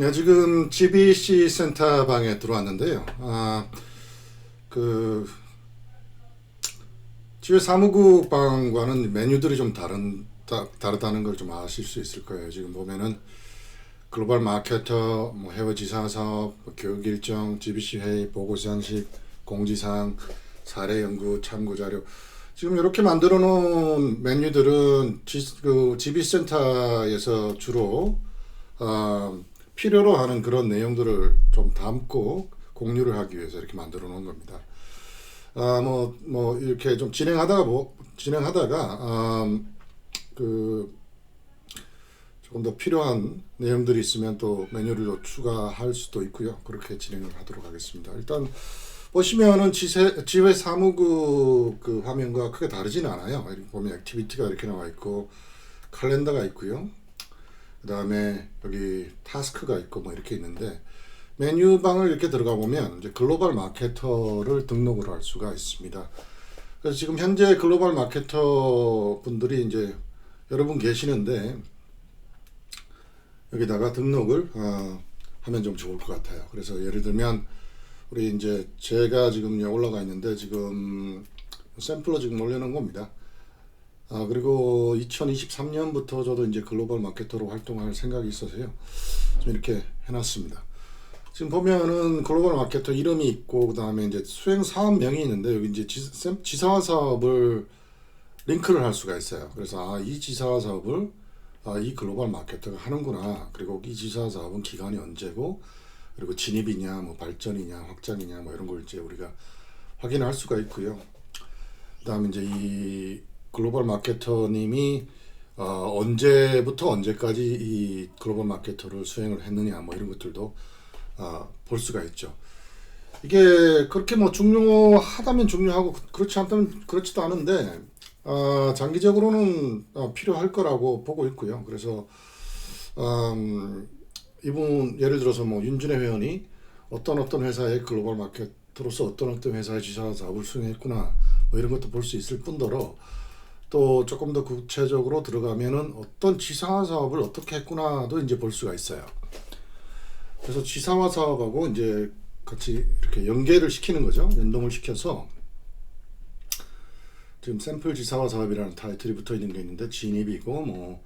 네, 지금 GBC 센터 방에 들어왔는데요. 그 지회 사무국 방과는 메뉴들이 좀 다르다는 걸 좀 아실 수 있을 거예요. 지금 보면은 글로벌 마케터, 뭐 해외 지사 사업, 뭐 교육 일정, GBC 회의, 보고 시상식, 공지사항, 사례 연구, 참고 자료. 지금 이렇게 만들어 놓은 메뉴들은 GB 센터에서 주로 필요로 하는 그런 내용들을 좀 담고 공유를 하기 위해서 이렇게 만들어 놓은 겁니다. 이렇게 좀 진행하다가, 조금 더 필요한 내용들이 있으면 또 메뉴를 더 추가할 수도 있고요. 그렇게 진행을 하도록 하겠습니다. 일단, 보시면은 지회 사무국 그 화면과 크게 다르진 않아요. 이렇게 보면 액티비티가 이렇게 나와 있고, 칼렌더가 있고요. 그 다음에 여기 타스크가 있고 뭐 이렇게 있는데, 메뉴방을 이렇게 들어가 보면 이제 글로벌 마케터를 등록을 할 수가 있습니다. 그래서 지금 현재 글로벌 마케터 분들이 이제 여러분 계시는데, 여기다가 등록을 하면 좀 좋을 것 같아요. 그래서 예를 들면 우리 이제 제가 지금 올라가 있는데 지금 샘플로 지금 올려놓은 겁니다. 그리고 2023년부터 저도 이제 글로벌 마케터로 활동할 생각이 있어서요. 좀 이렇게 해놨습니다. 지금 보면은 글로벌 마케터 이름이 있고, 그 다음에 이제 수행 사업명이 있는데, 여기 이제 지사화 사업을 링크를 할 수가 있어요. 그래서 이 지사화 사업을 이 글로벌 마케터가 하는구나. 그리고 이 지사화 사업은 기간이 언제고, 그리고 진입이냐, 뭐 발전이냐, 확장이냐, 뭐 이런 걸 이제 우리가 확인할 수가 있고요. 그 다음에 이제 이 글로벌 마케터님이 언제부터 언제까지 이 글로벌 마케터를 수행을 했느냐, 뭐 이런 것들도 볼 수가 있죠. 이게 그렇게 뭐 중요하다면 중요하고 그렇지 않다면 그렇지도 않은데, 장기적으로는 필요할 거라고 보고 있고요. 그래서 이분 예를 들어서 뭐 윤준혜 회원이 어떤 회사의 글로벌 마케터로서 어떤 회사의 지사 사업을 수행했구나, 뭐 이런 것도 볼 수 있을 뿐더러, 또 조금 더 구체적으로 들어가면은 어떤 지사 사업을 어떻게 했구나도 이제 볼 수가 있어요. 그래서 지사화 사업하고 이제 같이 이렇게 연계를 시키는 거죠. 연동을 시켜서 지금 샘플 지사화 사업이라는 타이틀이 붙어 있는 게 있는데, 진입이고 뭐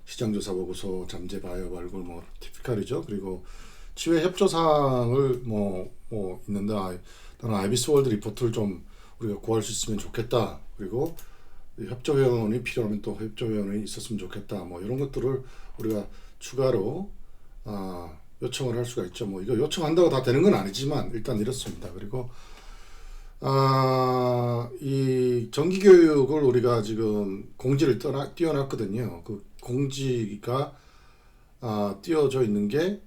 시장조사 보고서, 잠재 바이오 발굴, 뭐 티피칼이죠. 그리고 지회 협조 사항을 뭐 있는데, 나는 아이비스 월드 리포트를 좀 우리가 구할 수 있으면 좋겠다. 그리고 협조 회원이 필요하면 또 협조 회원이 있었으면 좋겠다. 뭐 이런 것들을 우리가 추가로 요청을 할 수가 있죠. 뭐 이거 요청한다고 다 되는 건 아니지만 일단 이렇습니다. 그리고 이 정기 교육을 우리가 지금 공지를 띄워놨거든요. 그 공지가 띄워져 있는 게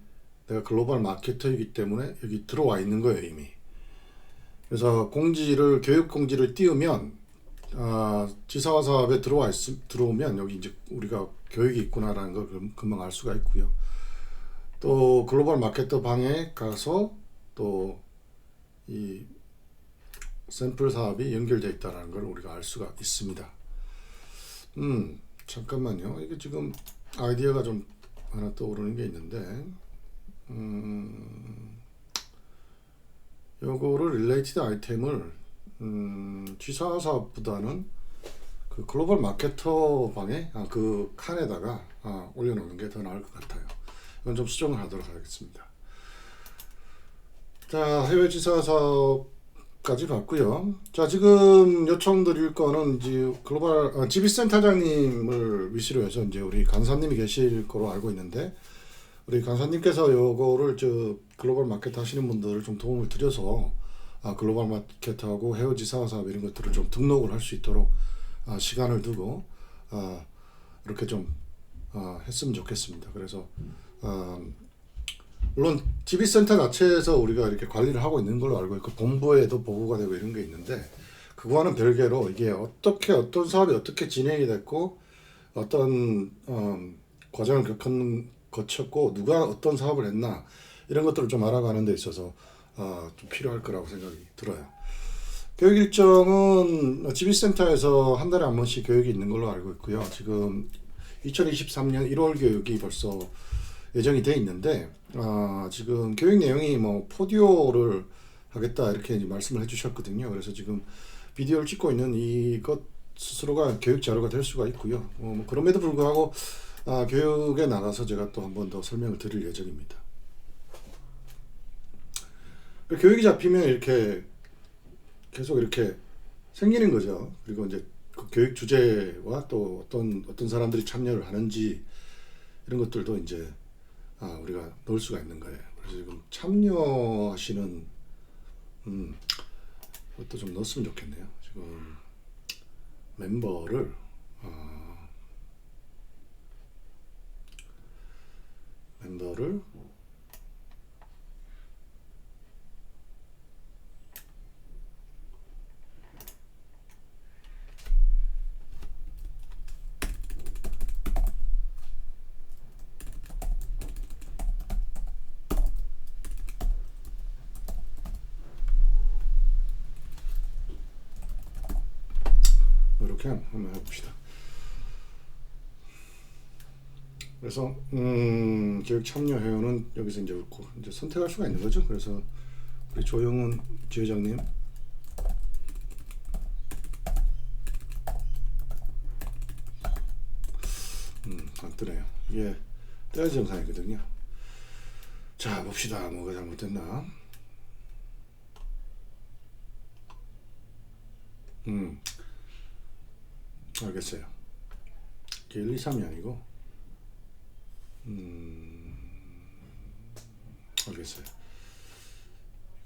내가 글로벌 마케터이기 때문에 여기 들어와 있는 거예요, 이미. 그래서 교육 공지를 띄우면 지사화 사업에 들어오면 여기 이제 우리가 교육이 있구나라는 걸 금방 알 수가 있고요. 또 글로벌 마케터 방에 가서 또 이 샘플 사업이 연결되어 있다는 걸 우리가 알 수가 있습니다. 잠깐만요. 이게 지금 아이디어가 좀 하나 떠오르는 게 있는데, 요거를 릴레이티드 아이템을 지사 사업보다는 그 글로벌 마케터 방에 그 칸에다가 올려놓는 게 더 나을 것 같아요. 이건 좀 수정을 하도록 하겠습니다. 자, 해외 지사 사업까지 봤고요. 자, 지금 요청드릴 거는 이제 글로벌 GB 센터장님을 위시로 해서 이제 우리 간사님이 계실 거로 알고 있는데, 우리 간사님께서 요거를 글로벌 마케터 하시는 분들을 좀 도움을 드려서 글로벌 마케터하고 해외 지사 사업 이런 것들을 좀 등록을 할 수 있도록 시간을 두고 이렇게 좀 했으면 좋겠습니다. 그래서 물론 GB센터 자체에서 우리가 이렇게 관리를 하고 있는 걸로 알고 있고, 본부에도 보고가 되고 이런 게 있는데, 그거와는 별개로 이게 어떤 사업이 어떻게 진행이 됐고, 어떤 과정을 거쳤고, 누가 어떤 사업을 했나, 이런 것들을 좀 알아가는 데 있어서 좀 필요할 거라고 생각이 들어요. 교육 일정은 GB센터에서 한 달에 한 번씩 교육이 있는 걸로 알고 있고요. 지금 2023년 1월 교육이 벌써 예정이 돼 있는데 지금 교육 내용이 뭐 포디오를 하겠다 이렇게 이제 말씀을 해주셨거든요. 그래서 지금 비디오를 찍고 있는 이것 스스로가 교육 자료가 될 수가 있고요. 뭐 그럼에도 불구하고 교육에 나가서 제가 또 한 번 더 설명을 드릴 예정입니다. 교육이 잡히면 이렇게 계속 이렇게 생기는 거죠. 그리고 이제 그 교육 주제와 또 어떤 사람들이 참여를 하는지 이런 것들도 이제 우리가 넣을 수가 있는 거예요. 그래서 지금 참여하시는 그것도 좀 넣었으면 좋겠네요. 지금 멤버를 이렇게 한번 해봅시다. 그래서 교육 참여 회원은 여기서 이제 선택할 수가 있는 거죠. 그래서 우리 조영훈 지회장님 안 뜨네요. 이게 떠야지 영상이거든요. 자 봅시다. 뭐가 잘못됐나. 알겠어요. 1, 2, 3이 아니고 알겠어요.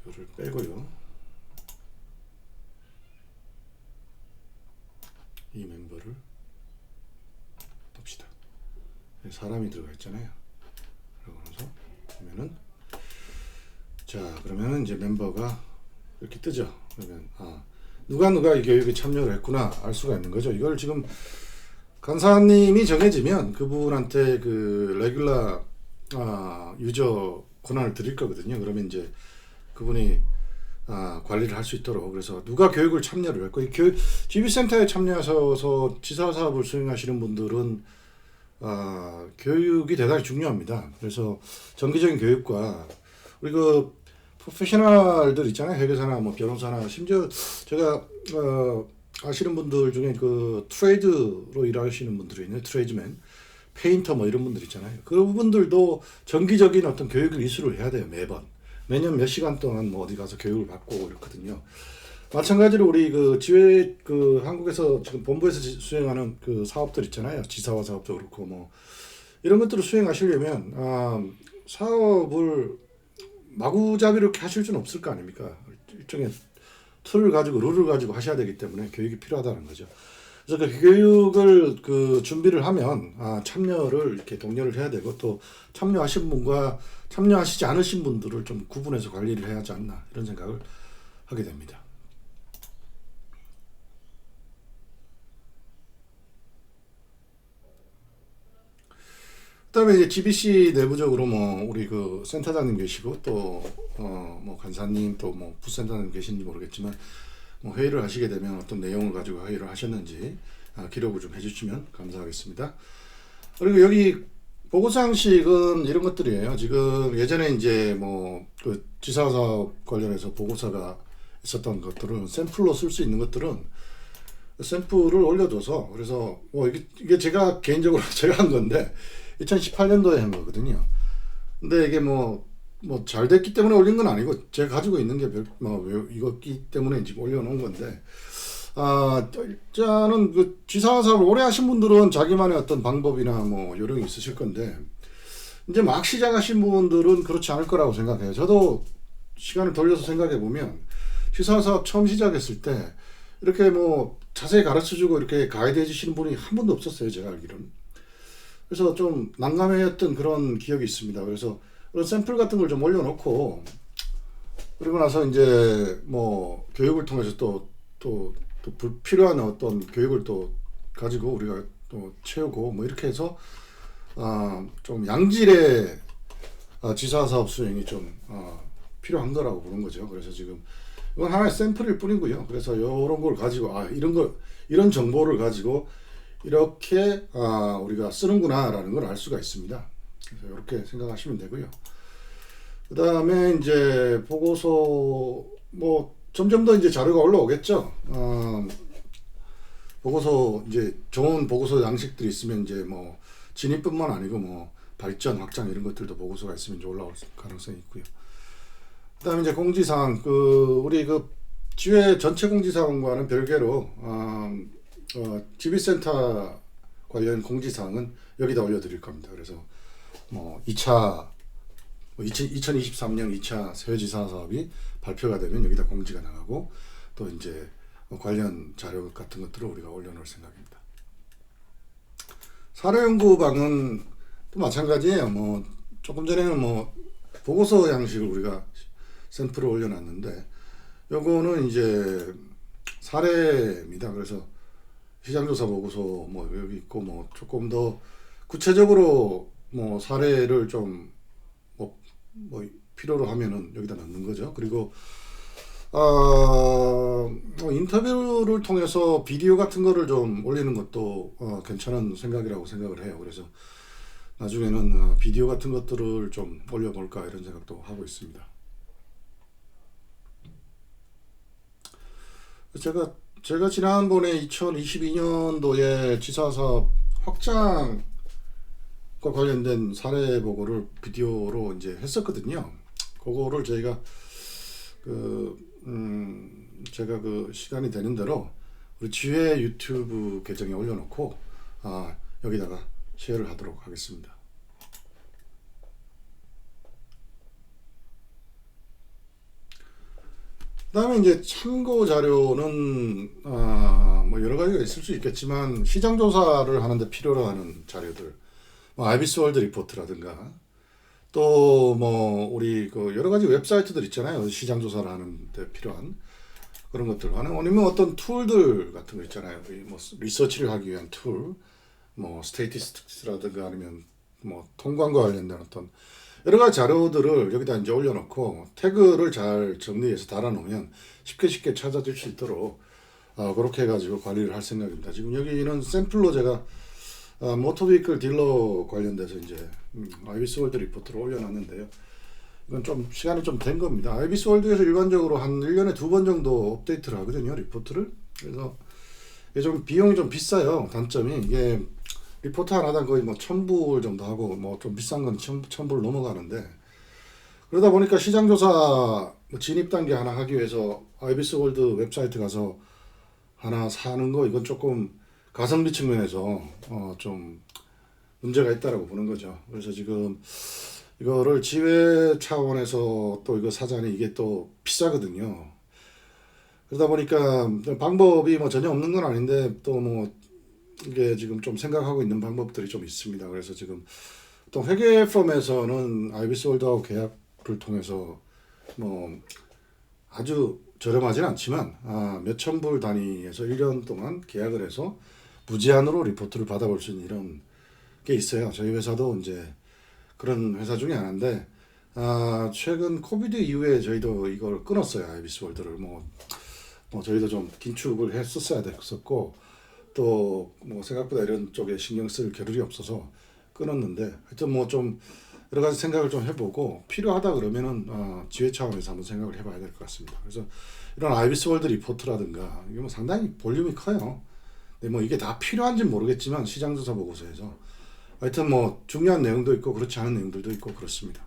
이거를 빼고요. 이 멤버를 둡시다. 사람이 들어가 있잖아요. 그러면서 보면은 그러면은 이제 멤버가 이렇게 뜨죠. 그러면 누가 이 교육에 참여를 했구나 알 수가 있는 거죠. 이걸 지금 간사님이 정해지면 그분한테 그 레귤러 유저 권한을 드릴 거거든요. 그러면 이제 그분이 관리를 할 수 있도록. 그래서 누가 교육을 참여를 했고, 이 GB센터에 참여하셔서 지사 사업을 수행하시는 분들은 교육이 대단히 중요합니다. 그래서 정기적인 교육과 우리 그 프로페셔널들 있잖아요. 회계사나 뭐 변호사나 심지어 제가 아시는 분들 중에 그 트레이드로 일하시는 분들이 있네요. 트레이드맨, 페인터 뭐 이런 분들 있잖아요. 그런 분들도 정기적인 어떤 교육을 이수를 해야 돼요. 매년 몇 시간 동안 뭐 어디 가서 교육을 받고 이렇거든요. 마찬가지로 우리 그 지회 그 한국에서 지금 본부에서 수행하는 그 사업들 있잖아요. 지사화 사업도 그렇고 뭐 이런 것들을 수행하시려면 사업을 마구잡이로 이렇게 하실 수는 없을 거 아닙니까? 일종의 툴을 가지고 룰을 가지고 하셔야 되기 때문에 교육이 필요하다는 거죠. 그래서 그 교육을 그 준비를 하면 참여를 이렇게 독려를 해야 되고 또 참여하신 분과 참여하시지 않으신 분들을 좀 구분해서 관리를 해야 하지 않나 이런 생각을 하게 됩니다. 그다음에 이제 GBC 내부적으로 뭐 우리 그 센터장님 계시고 또 뭐 간사님 또 뭐 부센터장님 계신지 모르겠지만 뭐 회의를 하시게 되면 어떤 내용을 가지고 회의를 하셨는지 기록을 좀 해주시면 감사하겠습니다. 그리고 여기 보고서양식은 이런 것들이에요. 지금 예전에 이제 뭐 그 지사 사업 관련해서 보고서가 있었던 것들은 샘플로 쓸 수 있는 것들은 샘플을 올려줘서 그래서 뭐 이게 제가 개인적으로 제가 한 건데 2018년도에 한 거거든요. 근데 이게 뭐 잘 됐기 때문에 올린 건 아니고 제가 가지고 있는 게 이거기 때문에 지금 올려놓은 건데 일단은 그 지사 사업을 오래 하신 분들은 자기만의 어떤 방법이나 뭐 요령이 있으실 건데 이제 막 시작하신 분들은 그렇지 않을 거라고 생각해요. 저도 시간을 돌려서 생각해 보면 지사 사업 처음 시작했을 때 이렇게 뭐 자세히 가르쳐주고 이렇게 가이드 해주시는 분이 한 번도 없었어요. 제가 알기로는. 그래서 좀 난감했던 그런 기억이 있습니다. 그래서 그런 샘플 같은 걸 좀 올려놓고 그리고 나서 이제 뭐 교육을 통해서 또 불필요한 어떤 교육을 또 가지고 우리가 또 채우고 뭐 이렇게 해서 좀 양질의 지사 사업 수행이 좀 필요한 거라고 보는 거죠. 그래서 지금 이건 하나의 샘플일 뿐이고요. 그래서 이런 걸 가지고 이런 정보를 가지고 이렇게 우리가 쓰는구나라는 걸 알 수가 있습니다. 그래서 이렇게 생각하시면 되고요. 그 다음에 이제 보고서 뭐 점점 더 이제 자료가 올라오겠죠. 보고서 이제 좋은 보고서 양식들이 있으면 이제 뭐 진입뿐만 아니고 뭐 발전, 확장 이런 것들도 보고서가 있으면 이제 올라올 가능성이 있고요. 그다음에 이제 공지사항 우리 지회 전체 공지사항과는 별개로 GB센터 관련 공지사항은 여기다 올려드릴 겁니다. 그래서 뭐 2차 2023년 2차 세워지사 사업이 발표가 되면 여기다 공지가 나가고 또 이제 관련 자료 같은 것들을 우리가 올려놓을 생각입니다. 사례연구방은 또 마찬가지예요. 뭐 조금 전에는 뭐 보고서 양식을 우리가 샘플을 올려놨는데 요거는 이제 사례입니다. 그래서 시장조사 보고서 뭐 여기 있고 뭐 조금 더 구체적으로 뭐 사례를 좀 뭐 필요로 하면은 여기다 넣는 거죠. 그리고 인터뷰를 통해서 비디오 같은 거를 좀 올리는 것도 괜찮은 생각이라고 생각을 해요. 그래서 나중에는 비디오 같은 것들을 좀 올려볼까 이런 생각도 하고 있습니다. 제가 지난번에 2022년도에 지사사업 확장과 관련된 사례 보고를 비디오로 이제 했었거든요. 그거를 저희가 제가 시간이 되는 대로 우리 지회 유튜브 계정에 올려놓고 여기다가 쉐어를 하도록 하겠습니다. 그다음에 이제 참고 자료는 뭐 여러 가지가 있을 수 있겠지만 시장 조사를 하는데 필요로 하는 자료들, 뭐 아이비스 월드 리포트라든가 또 뭐 우리 여러 가지 웹사이트들 있잖아요. 시장 조사를 하는데 필요한 그런 것들, 아니면 어떤 툴들 같은 거 있잖아요. 뭐 리서치를 하기 위한 툴, 뭐 스테이티스틱스라든가 아니면 뭐 통관과 관련된 어떤 여러 가지 자료들을 여기다 이제 올려놓고 태그를 잘 정리해서 달아놓으면 쉽게 찾아줄 수 있도록 그렇게 해가지고 관리를 할 생각입니다. 지금 여기는 샘플로 제가 모터비클 딜러 관련돼서 이제 아이비스 월드 리포트를 올려놨는데요. 이건 좀 시간이 좀 된 겁니다. 아이비스 월드에서 일반적으로 한 1년에 2번 정도 업데이트를 하거든요, 리포트를. 그래서 이게 좀 비용이 좀 비싸요. 단점이 이게 리포트 하나당 거의 뭐 1,000불 정도 하고 뭐 좀 비싼 건 1,000불 넘어가는데, 그러다 보니까 시장조사 진입 단계 하나 하기 위해서 아이비스 월드 웹사이트 가서 하나 사는 거, 이건 조금 가성비 측면에서 좀 문제가 있다라고 보는 거죠. 그래서 지금 이거를 지회 차원에서 또 이거 사자니 이게 또 비싸거든요. 그러다 보니까 방법이 뭐 전혀 없는 건 아닌데 또 뭐 이게 지금 좀 생각하고 있는 방법들이 좀 있습니다. 그래서 지금 또 회계 펌에서는 아이비스 월드하고 계약을 통해서 뭐 아주 저렴하진 않지만 몇천 불 단위에서 1년 동안 계약을 해서 무제한으로 리포트를 받아볼 수 있는 이런 게 있어요. 저희 회사도 이제 그런 회사 중에 하나인데 최근 코비드 이후에 저희도 이걸 끊었어요. 아이비스 월드를 뭐 저희도 좀 긴축을 했었어야 됐었고 또 뭐 생각보다 이런 쪽에 신경 쓸 겨를이 없어서 끊었는데, 하여튼 뭐 좀 여러 가지 생각을 좀 해보고 필요하다 그러면은 지회 차원에서 한번 생각을 해봐야 될 것 같습니다. 그래서 이런 아이비스 월드 리포트라든가 이게 뭐 상당히 볼륨이 커요. 근데 뭐 이게 다 필요한지는 모르겠지만 시장조사 보고서에서 하여튼 뭐 중요한 내용도 있고 그렇지 않은 내용들도 있고 그렇습니다.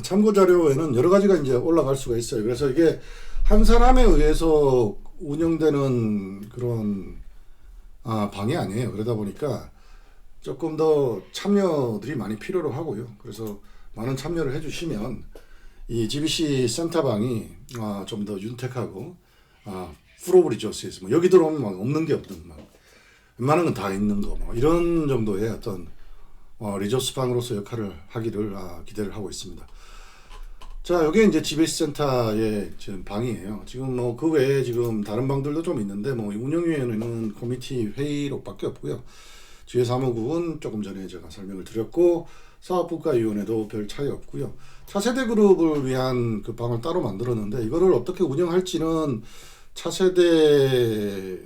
참고 자료에는 여러 가지가 이제 올라갈 수가 있어요. 그래서 이게 한 사람에 의해서 운영되는 그런 방이 아니에요. 그러다 보니까 조금 더 참여들이 많이 필요로 하고요. 그래서 많은 참여를 해주시면 이 GBC 센터방이 좀 더 윤택하고 풀 오브 리소스에서 뭐 여기 들어오면 막 없는 게 없는 막 웬만한 건 다 있는 거 뭐 이런 정도의 어떤 리소스 방으로서 역할을 하기를 기대를 하고 있습니다. 자, 여기 이제 GBC 센터의 지금 방이에요. 지금 뭐 그 외에 지금 다른 방들도 좀 있는데 뭐 운영위원회는 코미티 회의록밖에 없고요. 지회 사무국은 조금 전에 제가 설명을 드렸고 사업국가위원회도 별 차이 없고요. 차세대 그룹을 위한 그 방을 따로 만들었는데 이거를 어떻게 운영할지는 차세대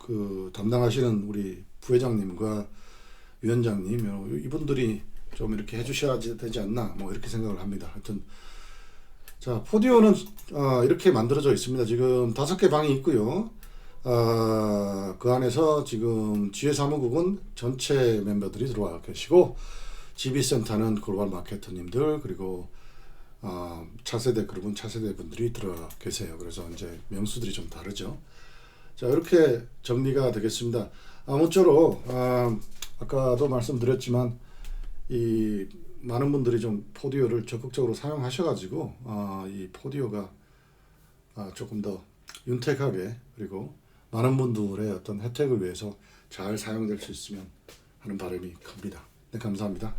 그 담당하시는 우리 부회장님과 위원장님 이분들이 좀 이렇게 해주셔야 되지 않나 뭐 이렇게 생각을 합니다. 하여튼 자 포디오는 이렇게 만들어져 있습니다. 지금 5개 방이 있고요. 그 안에서 지금 지혜사무국은 전체 멤버들이 들어와 계시고 GB센터는 글로벌 마케터님들 그리고 차세대 그룹은 차세대 분들이 들어와 계세요. 그래서 이제 명수들이 좀 다르죠. 자 이렇게 정리가 되겠습니다. 아무쪼록 아까도 말씀드렸지만 이 많은 분들이 좀 포디오를 적극적으로 사용하셔가지고 이 포디오가 조금 더 윤택하게 그리고 많은 분들의 어떤 혜택을 위해서 잘 사용될 수 있으면 하는 바람이 큽니다. 네, 감사합니다.